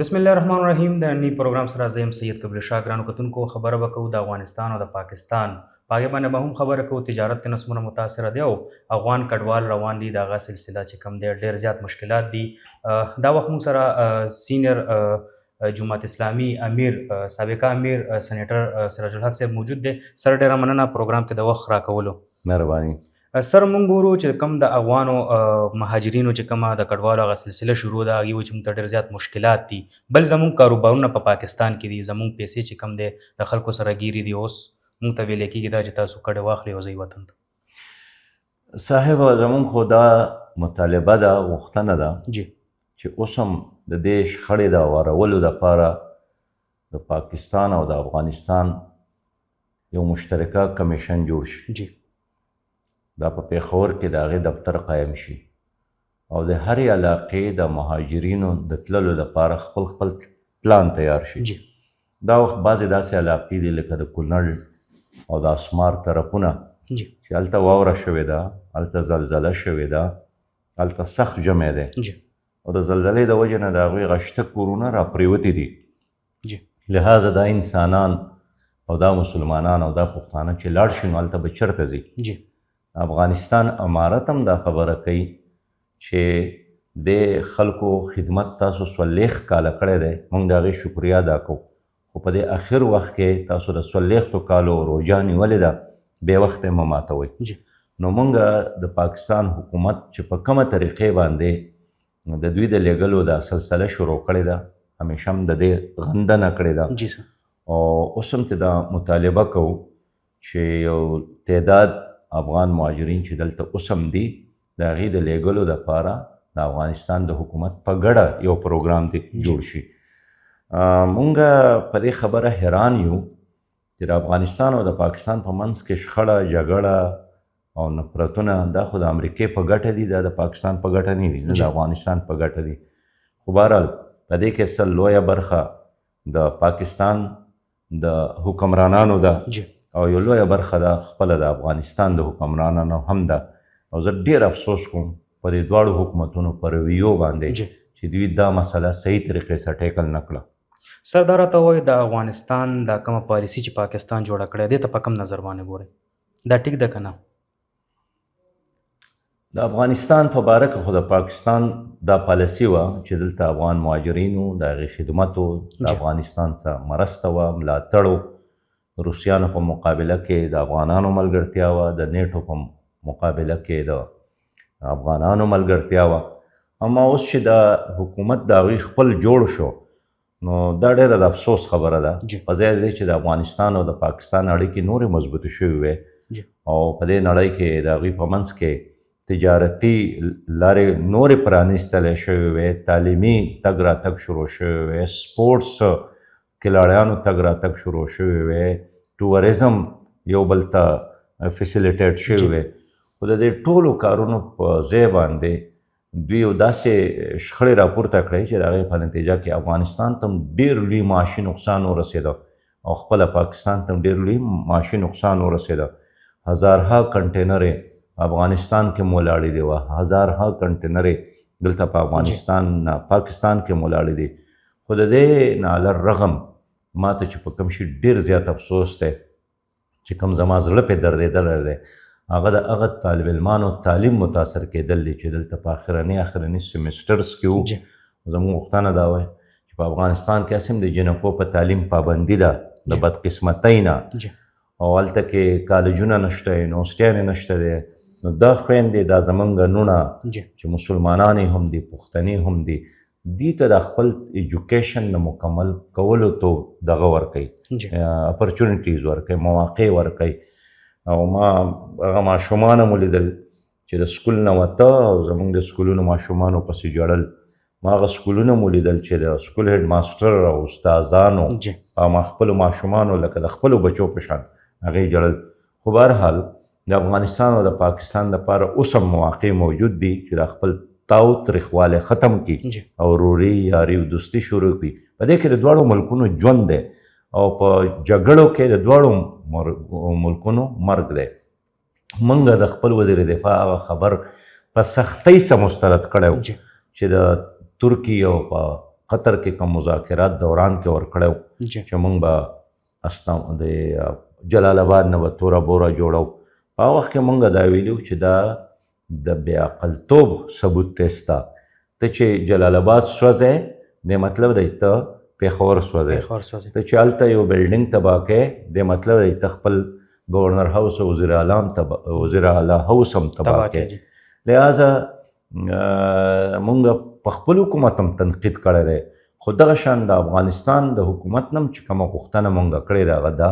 بسم الله الرحمن الرحیم. د نی پروګرام سره زه یم سید قبل شاه. ګرانو کتونکو، خبره به کوو د افغانستان او د پاکستان په هغې باندې به هم خبره کوو. تجارت ته نسبونه متاثره دی او افغان کډوال روان دي. د هغه سلسله چې کوم دی ډېر زیات مشکلات دي. دا وخت موږ سره سینیر جماعت اسلامي امیر سابقه امیر سینیټر سراج الحق صاحب موجود دی. سر ډېره مننه پروګرام کې د وخت راکولو. مهرباني. سر موږ ګورو چې کوم د افغانو مهاجرینو چې کومه د کډوالو هغه سلسله شروع ده، هغې وایي چې موږ ته ډېر زیات مشکلات دي. بل زموږ کاروبارونه په پاکستان کې دي، زموږ پیسې چې کوم دی د خلکو سره ګیري دي. اوس موږ ته ویلی کېږي دا چې تاسو کډه واخلئ او ځئ وطن ته. صاحب زموږ خو دا مطالبه ده، غوښتنه ده جی چې اوس هم د دې شخړې د هوارولو دپاره د پاکستان او د افغانستان یو مشترکه کمیشن جوړ شي. جی دا په پېښور کې د هغې دفتر قایم شي او د هرې علاقې د مهاجرینو د تللو لپاره خپل خپل پلان تیار شي. جی دا وخت بعضې داسې علاقې دي لکه د کونړ او د اسمار طرفونه جی چې هلته واوره شوې ده، هلته زلزله شوې ده، هلته سخت ژمی دی جی او د زلزلې د وجې نه د هغوی غشته کورونه راپرېوتي دي. جی لهذا دا انسانان او دا مسلمانان او دا پښتانه چې لاړ شي نو هلته به چېرته ځي؟ جی افغانستان امارت هم دا خبره کوي چې د خلکو خدمت تاسو 40 کاله کړی دی، موږ د هغې شکریه ادا کوو، خو په دې اخر وخت کې تاسو د 40 کالو روژه نیولې ده، بې وخته یې مه ماتوئ. نو موږ د پاکستان حکومت چې په کومه طریقې باندې د دوی د لیږلو دا سلسله شروع کړې ده، همیشه هم د دې غندنه کړې ده او اوس هم ته دا مطالبه کوو چې یو تعداد افغان مهاجرین چې دلته اوس هم دي د هغې د لیږلو دپاره د افغانستان د حکومت په ګډه یو پروګرام جوړ شي. مونږ په دې خبره حیران یو چې د افغانستان او د پاکستان په منځ کې شخړه جګړه او نفرتونه دا خو د امریکې په ګټه دي، دا د پاکستان په ګټه نه دي، نه د افغانستان په ګټه دي. خو بهرحال په دې کې څه لویه برخه د پاکستان د حکمرانانو ده او یو لویه برخه ده خپله د افغانستان د حکمرانانو هم ده. او زه ډېر افسوس کوم په دې دواړو حکومتونو په رویو باندې چې دوی دا مسله صحیح طریقې سره ټیکل نه کړه. سر دا راته وایي د افغانستان دا کومه پالیسي چې پاکستان جوړه کړې دې ته په کوم نظر باندې ګورئ؟ دا ټیک ده که نه؟ د افغانستان په باره کې خو د پاکستان دا پالیسي وه چې دلته افغان مهاجرینو د هغې خدمتو د افغانستان څخه مرسته وه، ملاتړ و، روسیانو په مقابله کې د افغانانو ملګرتیا وه، د نیټو په مقابله کې د افغانانو ملګرتیا وه. اما اوس چې د حکومت د هغوی خپل جوړ شو نو دا ډېره د افسوس خبره ده. په ځای دی چې د افغانستان او د پاکستان اړیکې نورې مضبوطې شوې وې او په دې نړۍ کې د هغوی په منځ کې تجارتي لارې نورې پرانیستلی شوې وې، تعلیمي تګ راتګ شروع شوی وې، سپورټس کلاړیانو تګ راتګ شروع شوی وې، ټوریزم یو بل ته فیسیلیټیټ شوی وې. خو د دې ټولو کارونو په ځای باندې دوی یو داسې شخړې راپورته کړئ چې د هغې په نتیجه کې افغانستان ته هم ډېر لوی معاشي نقصان ورسېده او خپله پاکستان ته هم ډېر لوی معاشي نقصان ورسېده. هزارها کنټینرې افغانستان کې مو ولاړې دي وه، هزارها کنټینرې دلته په افغانستان پاکستان کې مو ولاړې دي. خو د دې نه علی الرغم ما ته چې په کوم شي ډېر زیات افسوس دی چې کوم زما زړه پرې دردېدلی دی، هغه د هغه طالب علمانو تعلیم متاثر کېدل دي چې دلته په آخرني سیمسټرز کې وو. زموږ غوښتنه دا وه چې په افغانستان کې هسې هم د جنکو په تعلیم پابندي ده د بدقسمتۍ نه او هلته کې کالجونه نشته، یونیورسټیانې نشته دی. نو دا خویندې دا زموږ نونه چې مسلمانانې هم دي پښتنې هم دي، دوی ته د خپل ایجوکیشن د مکمل کولو تو دغه ورکوي، اپرچونیټیز ورکوي، مواقع ورکوي. او ما هغه ماشومان هم ولیدل چې د سکول نه وته او زموږ د سکولونو ماشومانو پسې ژړل. ما هغه سکولونه هم ولیدل چې د سکول هیډ ماسټر او استادانو او ما خپلو ماشومانو لکه د خپلو بچو په شان هغې ژړل. خو بهرحال د افغانستان او د پاکستان دپاره اوس هم مواقع موجود دي چې د خپل تاو تریخوالی ختم کړي او وروري یاري او دوستي شروع کړي. په دې کې د دواړو ملکونو ژوند دی او په جګړو کې د دواړو ملکونو مرګ دی. موږ د خپل وزیر دفاع هغه خبر په سختۍ سره مسترد کړی و چې د ترکیې او په قطر کې کوم مذاکرات دوران کې ورکړی جی چې موږ به د جلال آباد نه به توره بوره جوړو. په هغه وخت کې موږ دا ویلي چې دا د بې عقلتوب ثبوت دی ستا. ته چې جلال آباد سوځی د مطلب دی ته پېښور سوځی. ته چې هلته یو بلډینګ تباه کوې د مطلب دی ته خپل گورنر هاوس او وزیر اعلی هاوس هم تباه کوې. لہذا موږ په خپل حکومت هم تنقید کړی دی، خو دغه شان د افغانستان د حکومت نه هم چې کومه غوښتنه موږ کړې ده هغه دا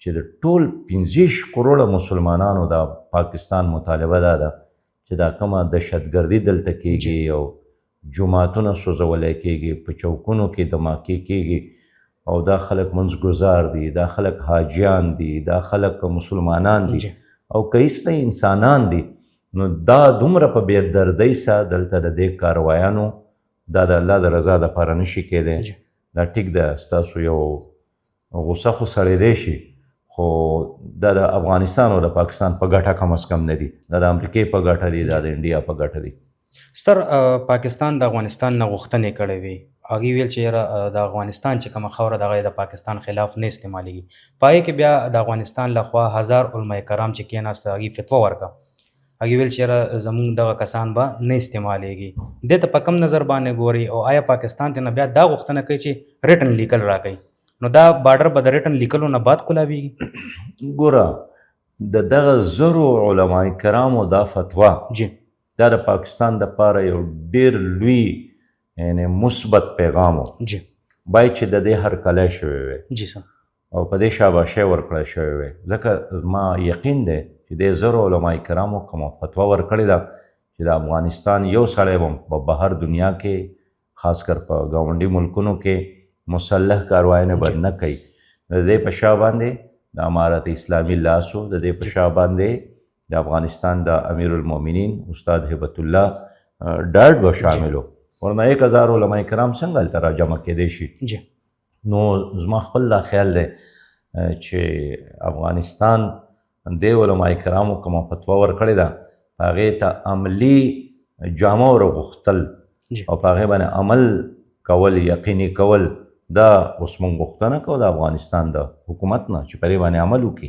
چې د ټول 15 کروړه مسلمانانو د پاکستان مطالبه دا ده چې دا کومه دهشتګردي دلته کیږي او جوماتونه سوځولی کیږي، په چوکونو کې دماکې کیږي او دا خلک منځګزار دي، دا خلک حاجیان دي، دا خلک مسلمانان دي او کیسته انسانان دي. نو دا دومره په بېدردۍ سره دلته د دې کاروایانو دا د الله د رضا دپاره نشي کېدی. دا ټیک ده ستاسو یو غوسه خو سړېدی شي، خو دا د افغانستان او د پاکستان په ګټه کم از کم نه دي، دا د امریکې په ګټه دي، دا د انډیا په ګټه دي. سر پاکستان د افغانستان نه غوښتنې کړې وي، هغې ویل چې یاره د افغانستان چې کومه خاوره د هغه د پاکستان خلاف نه استعمالیږي. په هغې کې بیا د افغانستان لخوا 1000 علما کرام چې کېناسته هغې فتوا ورکړه، هغې ویل چې یاره زموږ دغه کسان به نه استعمالیږي. دې ته په کم نظر باندې ګوري او آیا پاکستان ته نه بیا دا غوښتنه کوي چې ریټن لیکل راکوي؟ نو دا بارډر به د ریټن لیکلو نه بعد کولاویږي؟ ګوره د دغه زرو علما کرامو دا فتوا جی دا د پاکستان دپاره یو ډېر لوی یعنې مثبت پیغام و جی باید چې د دې هرکلی شوی وی جی سر او په دې شاباشۍ ورکړی شوی وی. ځکه ما یقین دی چې د زرو علما کرامو کومه فتوا ورکړې ده چې د افغانستان یو سړی به په بهر دنیا کې خاص کر په ګاونډي ملکونو کې مسلح کاروایانې به نه کوي. د دې په شا باندې د امارت اسلامي لاسو د دې په شا باندې د افغانستان د امیر المؤمنین استاد هبت الله ډاډ به شامل و، ورنه 1000 علما کرام څنګه هلته راجمع کېدی شي؟ جی نو زما خپل دا خیال دی چې افغانستان دې علما کرامو کومه فتوا ورکړې ده هغې ته عملي جامه ورغوښتل او په هغې باندې عمل کول یقیني کول دا اوس موږ غوښتنه کوو د افغانستان د حکومت نه چې په دې باندې عمل وکړي.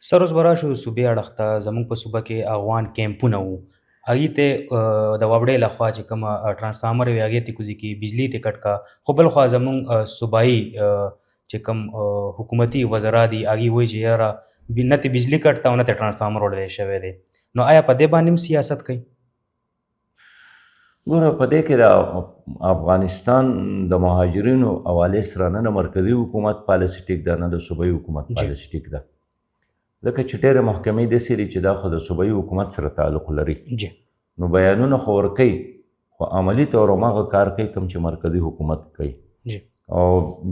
سر اوس به راشو صوبې اړخ ته. زموږ په صوبه کې افغان کیمپونه وو، هغې ته د وابډې لخوا چې کومه ټرانسفارمر وي هغې ته کوزي کې بجلي ته کټ کا، خو بل خوا زموږ صوبایي چې کوم حکومتي وزرا دي هغې وایي چې یاره نه ته بجلي کټ ته او نه ته ټرانسفارمر وړلی شوی دی. نو آیا په دې باندې هم سیاست کوي؟ ګوره په دې کې د افغانستان د مهاجرینو حوالې سره نه د مرکزي حکومت پالیسي ټیک ده نه د صوبایي حکومت پالیسي ټیک ده، ځکه چې ډېرې محکمې داسې دي چې دا خو د صوبایي حکومت سره تعلق لري. نو بیانونه خو ورکوي خو عملي طور هماغه کار کوي کوم چې مرکزي حکومت کوي. او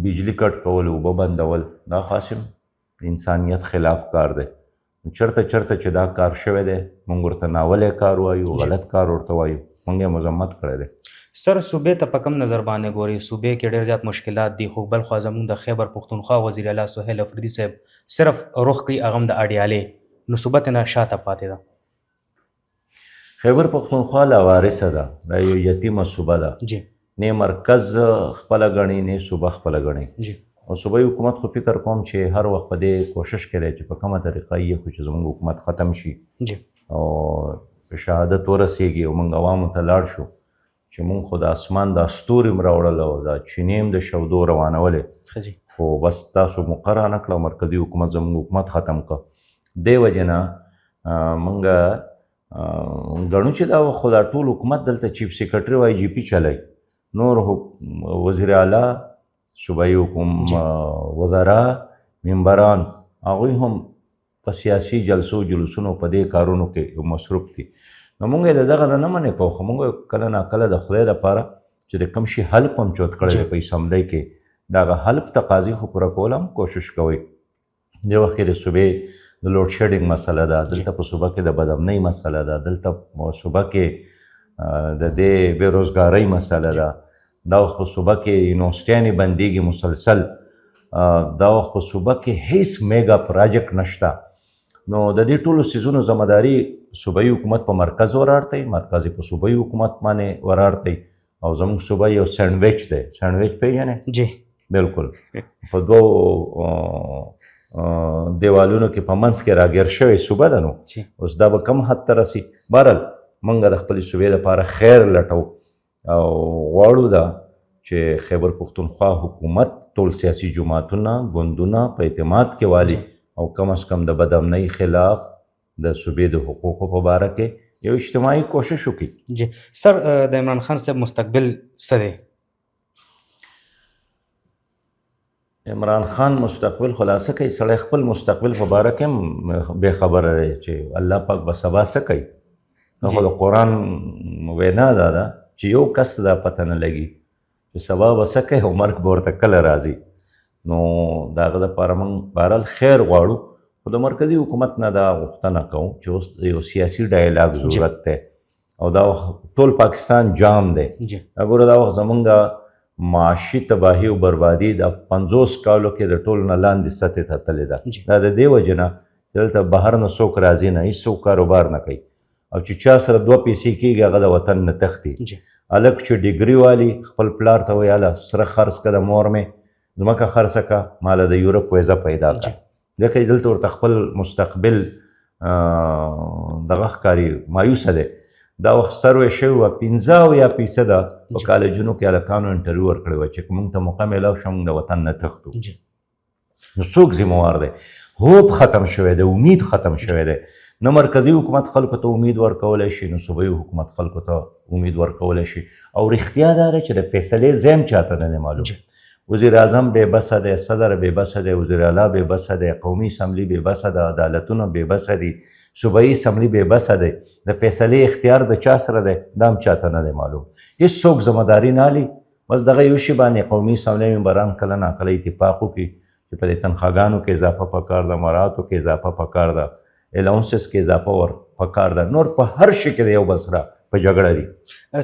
بجلي کټ کول، اوبه بندول دا خاصم انسانیت خلاف کار دی. چرته چې دا کار شوی دی موږ ورته ناولی کار وایو، غلط کار ورته وایو، موږ یې مذمت کړی دی. سر صوبې ته په کم نظر باندې ګوري؟ صوبې کې ډېر زیات مشکلات دي، خو بل خوا زموږ د خیبر پښتونخوا وزیر اعلی سهیل افریدي صاحب صرف رخ کوي هغه هم د اډیالې، نو صوبه ته نه شاته پاتې ده. خیبر پښتونخوا لاوارثه ده، دا یو یتیمه صوبه ده، نه مرکز خپله ګڼي نه صوبه خپله ګڼي. او صوبایي حکومت خو فکر کوم چې هر وخت په دې کوشش کوي چې په کومه طریقه یې خو چې زموږ حکومت ختم شي او په شهادت ورسیږي او موږ عوامو ته لاړ شو چې موږ خو د اسمان دا ستوري م راوړل او دا چینې م د شودو روانولې، خو بس تاسو مقرره نه کړه مرکزي حکومت زموږ حکومت ختم کړه. دې وجې نه موږ ګڼو چې دا خو دا ټول حکومت دلته چیف سیکرټري او آی جي پي چلی، نور وزیر اعلی صوبایي وزرا ممبران هغوی هم په سیاسي جلسو جلوسونو په دې کارونو کې مصروف دي. نو موږ یې د دغه نه نه منې کوو، خو موږ کله ناکله د خدای لپاره چې د کوم شي حلف هم چوت کړی دی په اسمبلی کې د هغه حلف تقاضي خو پوره کول هم کوشش کوئ. دې وخت کې د صوبې د لوډ شیډینګ مسله ده، دلته په صوبه کې د بدامنۍ مسله ده، دلته په صوبه کې د دې بېروزګارۍ مسله ده، دا وخت په صوبه کې یونیورسټیانې بندېږي مسلسل، دا وخت په صوبه کې هیڅ میګا پراجیکټ نشته. نو د دې ټولو څیزونو ذمهداري صوبایي حکومت په مرکز وراړتی، مرکز په صوبایي حکومت باندې وراړتی، او زموږ صوبه یو سینډویچ دی. سینډویچ پیژنې؟ جی بالکل. په دوو دیوالونو کې په منځ کې راګیر شوې صوبه ده. نو اوس دا به کم حد ته رسي. بهرحال موږ د خپلې صوبې لپاره خیر لټو او غواړو دا چې خیبر پښتونخوا حکومت ټول سیاسي جماعتونه ګوندونه په اعتماد کې والي او کم از کم د بدامنۍ خلاف د صوبې د حقوقو په باره کې یو اجتماعي کوشش وکړي. جی سر د عمران خان صاحب مستقبل څه دی؟ عمران خان مستقبل خلاصه کوي. سړی خپل مستقبل په باره کې هم بې خبره دی چې الله پاک به سبا څه کوي. خو د قرآن وینا دا ده چې یو کس ته دا پته نه لګي چې سبا به څه کوي او مرګ به ورته کله راځي. نو د هغه دپاره موږ بهرحال خیر غواړو. خو د مرکزي حکومت نه دا غوښتنه کوو چې اوس یو سیاسي ډایلاګ ضرورت دی او دا ټول پاکستان جام دی. ګوره دا وخت زمونږ معاشي تباهي او بربادي د 50 کالو کې د ټول نه لاندې سطحې ته تللې ده. دا د دې وجې نه چې دلته بهر نه څوک راځي نه، هېڅوک کاروبار نه کوي او چې چا سره 2 پیسې کېږي هغه د وطن نه تښتي. هلک چې ډیګري والي خپل پلار ته وایي هله سره خرڅ کړه مور مې ځمکه خرڅه کړه ماله د یورپ ویزه پیدا کړه. ځکه دلته ورته خپل مستقبل دغه ښکاري مایوسه دی. دا وخت سروې شوي وه 50% په کالجونو کې هلکانو انټرویو ورکړی وه چې موږ ته موقع میلاو شوه موږ د وطن نه تښتو. نو څوک ذمهوار دی؟ هوپ ختم شوی دی، امید ختم شوی دی. نه مرکزي حکومت خلکو ته امید ورکولی شي، نه صوبایي حکومت خلکو ته امید ورکولی شي. او رښتیا دا ده چې د فیصلې ځای هم چاته نه دی معلوم. وزیر اعظم بې بسه دی، صدر بې بسه دی، وزیر اعلی بې بسه دی، قومي اسمبلي بې بسه ده، عدالتونه بې بسه دي، صوبایي اسمبلي بې بسه دی. د فیصلې اختیار د چا سره دی دا هم چاته نه دی معلوم. هېڅوک ذمهداري نه اخلي. بس دغه یو شي باندې قومي اسمبلۍ ممبران کله ناکله اتفاق وکړي چې په دې تنخواګانو کې اضافه پکار ده، مراتو کې اضافه پکار ده، الاونسز کې اضافه ور پکار ده. نور په هر شي کې د یو بل سره په جګړه دي.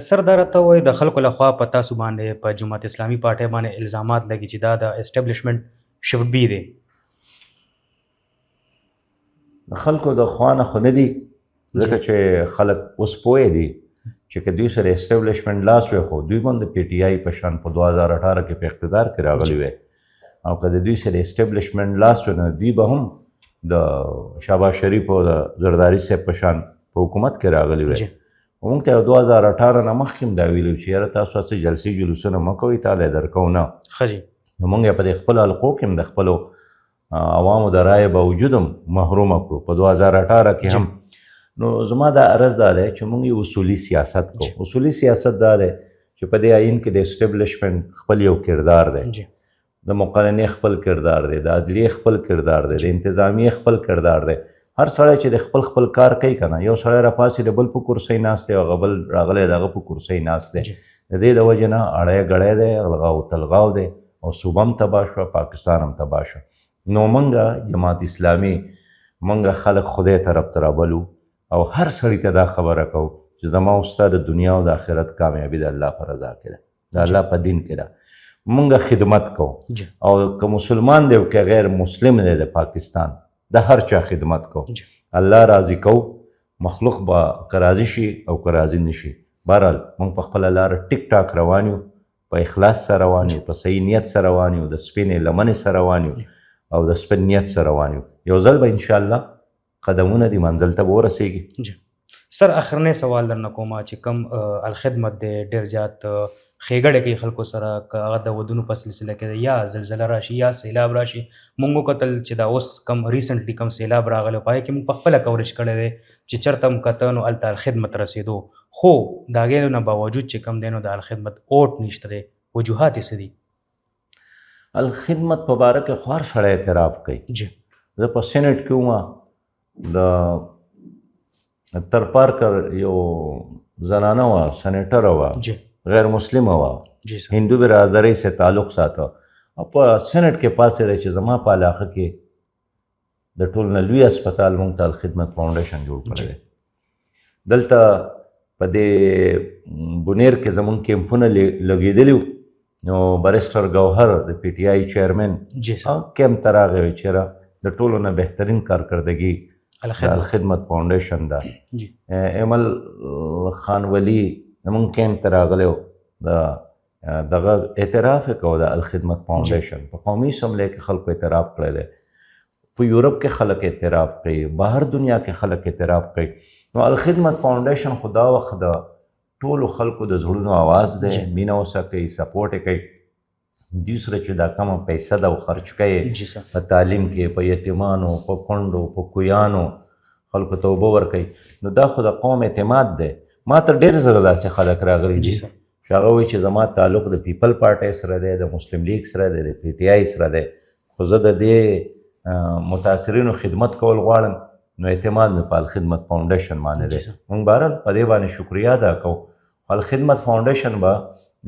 سر دا راته وایي د خلکو لخوا په تاسو باندې په جماعت اسلامي پارټۍ باندې الزامات لګي چې دا د اسټابلیشمنټ شفبي دی. د خلکو د خوا نه خو نه دي، ځکه چې خلک اوس پوه دي چې که دوی سره اسټابلیشمنټ لاس وی خو دوی هم د پی ټي آی په شان په 2018 کې په اقتدار کې راغلي وی او که د دوی سره اسټابلیشمنټ لاس وی نو دوی به هم د شهباز شریف او د زرداري صاحب په شان په حکومت کې راغلي وی. موږ ته 2018 نه مخکې هم دا ویلي چې یاره تاسو هسې جلسې جلوسونه مه کوئ تاله یې درکوو نه. نو موږ یې په دې خپلو حلقو کې هم د خپلو عوامو د رایې باوجود هم محرومه کړو په 2018 کې هم. نو زما دا عرض دا دی چې موږ یو اصولي سیاست کوو. اصولي سیاست دا دی چې په دې آیین کې د اسټابلیشمنټ خپل یو کردار دی، د مقننې خپل کردار دی، د عدلیې خپل کردار دی، د انتظامیې خپل کردار دی. هر سړی چې د خپل کار کوي که نه، یو سړی راپاسې د بل په کرسۍ ناست دی او هغه بل راغلی د هغه په کرسۍ ناست دی. د دې د وجې نه اړی ګړی دی، الغاو تلغاو دی او صوبه هم تباه شوه، پاکستان هم تباه شو. نو موږ جماعت اسلامي موږ خلک خدای طرف ته رابلو او هر سړي ته دا خبره کوو چې زما او ستا د دنیا او د آخرت کامیابي د الله په رضا کې ده، د الله په دین کې ده. موږ خدمت کوو او که مسلمان دی او که غیر مسلم دی د پاکستان د هر چا خدمت کوو. الله راضي کوو، مخلوق به که راضي شي او که راضي نه شي. بهرحال موږ په خپله لاره ټیک ټاک روان یو، په اخلاص سره روان یو، په صحیح نیت سره روان یو، د سپینې لمنې سره روان یو او د سپین نیت سره روان یو. یو ځل به انشاءالله قدمونه دي منزل ته به ورسېږي. سر اخرنی سوال درنه کوم چې کوم الخدمت دی ډېر زیات ښېګړې کوي خلکو سره، که هغه د ودونو په سلسله کې یا زلزله راشي یا سیلاب راشي. موږ وکتل چې دا اوس کم ریسنټلی کم سیلاب راغلی په هغې کې موږ پخپله کوریج کړی دی چې چېرته هم کته نو هلته الخدمت رسېدو، خو د هغې نه باوجود چې کوم دی نو د الخدمت اوټ نشته دی. وجوهات یې څه دي؟ الخدمت په باره کې خو هر سړی اعتراف کوي. زه په سینټ کې وم، د تر پارکر یو زنانه وه، سینیټره وه، غیر مسلمه وه، هندو برادرۍ سره تعلق ساته او په سینټ کې پاسېده چې زما په علاقه کې د ټول نه لوی اسپتال موږ ته الخدمت فاونډیشن جوړ کړی دی. دلته په دې بونیر کې زموږ کیمپونه لګېدلي وو. نو بریسټر ګوهر د پی ټي آی چیرمن کیمپ ته راغی وی چېره د ټولو نه بهترین کارکردګي الخدمت فاونډیشن ده. ایمل خان ولی زموږ کیمپ ته راغلی و، د دغه اعتراف یې کوو د الخدمت فاونډیشن په قومي اسمبلی کې خلکو اعتراف کړی دی، په یورپ کې خلک اعتراف کوي، بهر دنیا کې خلک اعتراف کوي. نو الخدمت فاونډیشن خو دا وخت د ټولو خلکو د زړونو آواز دی، مینه وسه کوي، سپورټ یې کوي. دوی سره چې دا کمه پیسه ده او خرچ کوي په تعلیم کې، په یتیمانو، په کونډو، په کویانو خلکو ته اوبه ورکوي، نو دا خو د قوم اعتماد دی. ما ته ډېر زره داسې خلک راغلي دي چې هغه وایي چې زما تعلق د پیپل پارټۍ سره دی، د مسلم لیگ سره دی، د پی ټي آی سره دی، خو زه د دې متاثرینو خدمت کول غواړم، نو اعتماد مې په الخدمت فاونډیشن باندې دی. موږ بهرحال په دې باندې شکریا ادا کوو. الخدمت فاونډیشن به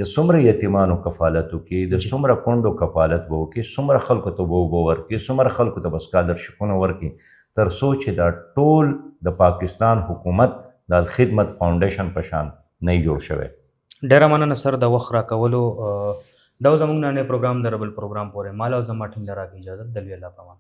د څومره یتیمانو کفالت وکړي، د څومره کونډو کفالت به وکړي، څومره خلکو ته به اوبه ورکړي، څومره خلکو ته به سکالرشپونه ورکړي، تر څو چې دا ټول د پاکستان حکومت د الخدمت فاونډیشن په شان نه جوړ شوی. ډېره مننه سر د وخت راکولو. دا زموږ نننی پروګرام د ربل پروګرام پورې مال او زما ټیم له راکې اجازه د لوی الله پامان.